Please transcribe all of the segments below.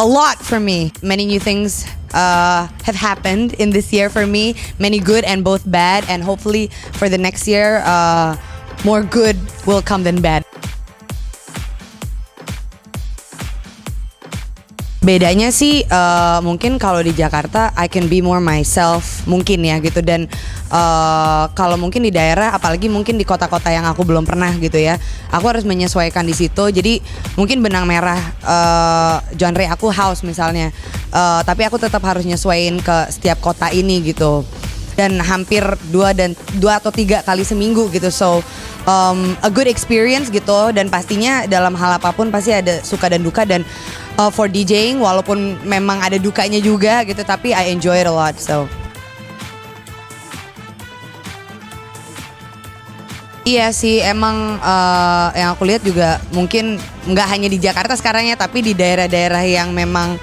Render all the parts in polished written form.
a lot for me. Many new things have happened in this year for me. Many good and both bad. And hopefully for the next year, more good will come than bad. Bedanya sih mungkin kalau di Jakarta I can be more myself mungkin ya gitu, dan kalau mungkin di daerah, apalagi mungkin di kota-kota yang aku belum pernah gitu ya, aku harus menyesuaikan di situ. Jadi mungkin benang merah genre aku house misalnya, tapi aku tetap harus nyesuaiin ke setiap kota ini gitu, dan hampir 2 atau 3 kali seminggu gitu. So a good experience gitu, dan pastinya dalam hal apapun pasti ada suka dan duka, dan for DJing walaupun memang ada dukanya juga gitu, tapi I enjoy it a lot. So iya sih, emang yang aku lihat juga mungkin nggak hanya di Jakarta sekarang ya, tapi di daerah-daerah yang memang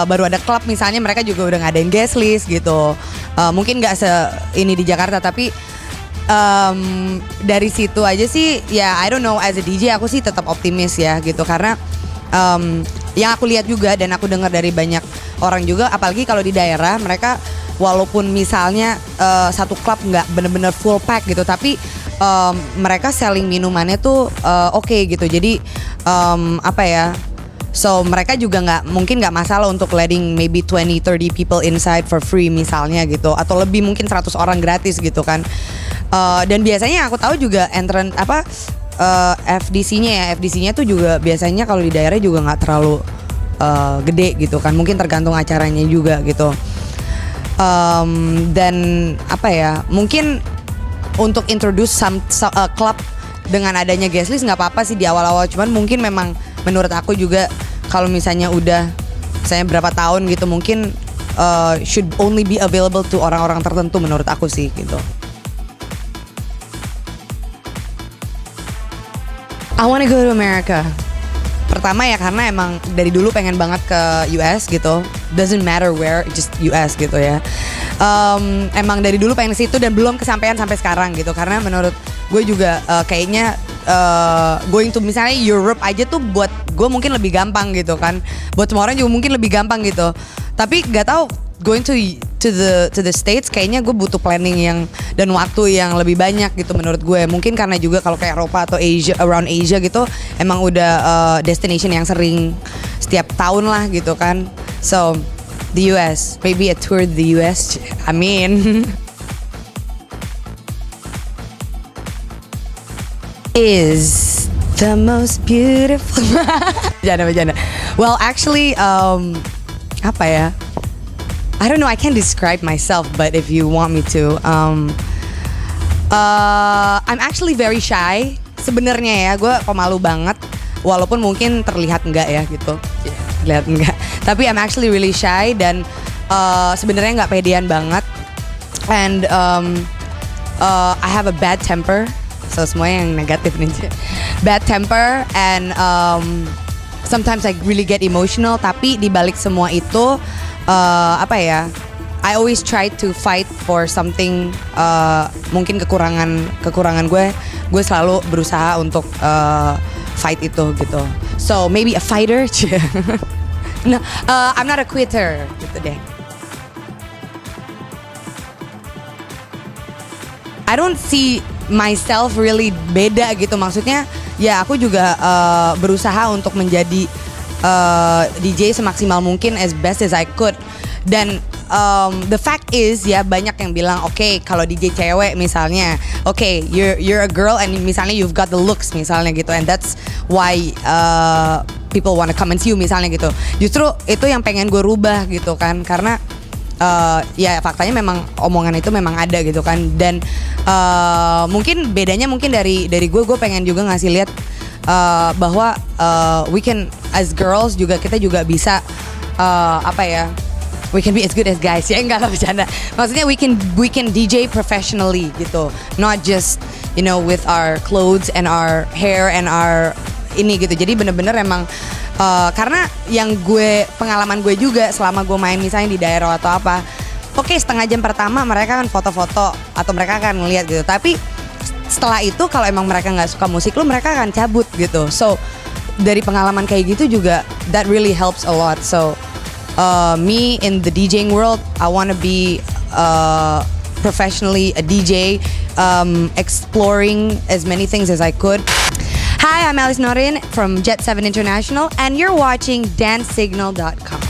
baru ada klub misalnya, mereka juga udah ngadain guest list gitu. Mungkin nggak ini di Jakarta, tapi dari situ aja sih ya, I don't know, as a DJ aku sih tetap optimis ya gitu, karena yang aku lihat juga dan aku dengar dari banyak orang juga, apalagi kalau di daerah, mereka walaupun misalnya satu klub nggak bener-bener full pack gitu, tapi mereka selling minumannya tuh oke gitu. Jadi apa ya, so mereka juga mungkin nggak masalah untuk letting maybe 20-30 people inside for free misalnya gitu, atau lebih mungkin 100 orang gratis gitu kan. Dan biasanya aku tahu juga entrant FDC-nya tuh juga biasanya kalau di daerah juga nggak terlalu gede gitu kan, mungkin tergantung acaranya juga gitu. Dan apa ya, mungkin untuk introduce club dengan adanya guest list nggak apa-apa sih di awal-awal, cuman mungkin memang menurut aku juga kalau misalnya udah saya berapa tahun gitu, mungkin should only be available to orang-orang tertentu menurut aku sih gitu. I wanna go to America. Pertama ya karena emang dari dulu pengen banget ke US gitu. Doesn't matter where, just US gitu ya. Emang dari dulu pengen ke situ dan belum kesampaian sampai sekarang gitu. Karena menurut gue juga kayaknya going to misalnya Europe aja tuh buat gue mungkin lebih gampang gitu kan. Buat semua orang juga mungkin lebih gampang gitu. Tapi gak tahu, going to the States kayaknya gue butuh planning yang dan waktu yang lebih banyak gitu menurut gue. Mungkin karena juga kalau kayak Eropa atau Asia, around Asia gitu, emang udah destination yang sering setiap tahun lah gitu kan. So the US, maybe a tour the US. I mean is the most beautiful. Bercanda. Well actually apa ya, I don't know, I can't describe myself, but if you want me to, I'm actually very shy. Sebenarnya ya, gue pemalu banget, walaupun mungkin terlihat enggak ya gitu, terlihat enggak. Tapi I'm actually really shy dan sebenarnya nggak pedean banget. And I have a bad temper, so semuanya yang negatif nih. Bad temper and sometimes I really get emotional. Tapi dibalik semua itu, apa ya, I always try to fight for something. Mungkin kekurangan gue selalu berusaha untuk fight itu gitu. So maybe a fighter. No, I'm not a quitter gitu deh. I don't see myself really beda gitu, maksudnya ya aku juga berusaha untuk menjadi DJ semaksimal mungkin, as best as I could. Dan the fact is ya, banyak yang bilang okay, kalau DJ cewek misalnya, okay, you're a girl and misalnya you've got the looks misalnya gitu, and that's why people wanna come and see you misalnya gitu. Justru itu yang pengen gue rubah gitu kan, karena ya faktanya memang omongan itu memang ada gitu kan. Dan mungkin bedanya mungkin dari gue pengen juga ngasih lihat bahwa we can as girls juga, kita juga bisa apa ya, we can be as good as guys ya, enggak lah, bercanda. Maksudnya we can DJ professionally gitu, not just you know with our clothes and our hair and our ini gitu. Jadi bener-bener emang karena yang pengalaman gue juga selama gue main misalnya di daerah atau apa, oke, setengah jam pertama mereka kan foto-foto atau mereka akan ngeliat gitu, tapi setelah itu kalau emang mereka nggak suka musik lu, mereka akan cabut gitu. So dari pengalaman kayak gitu juga that really helps a lot. So me in the DJing world, I want to be professionally a DJ, exploring as many things as I could. Hi, I'm Alice Norin from Jet 7 International, and you're watching dancesignal.com.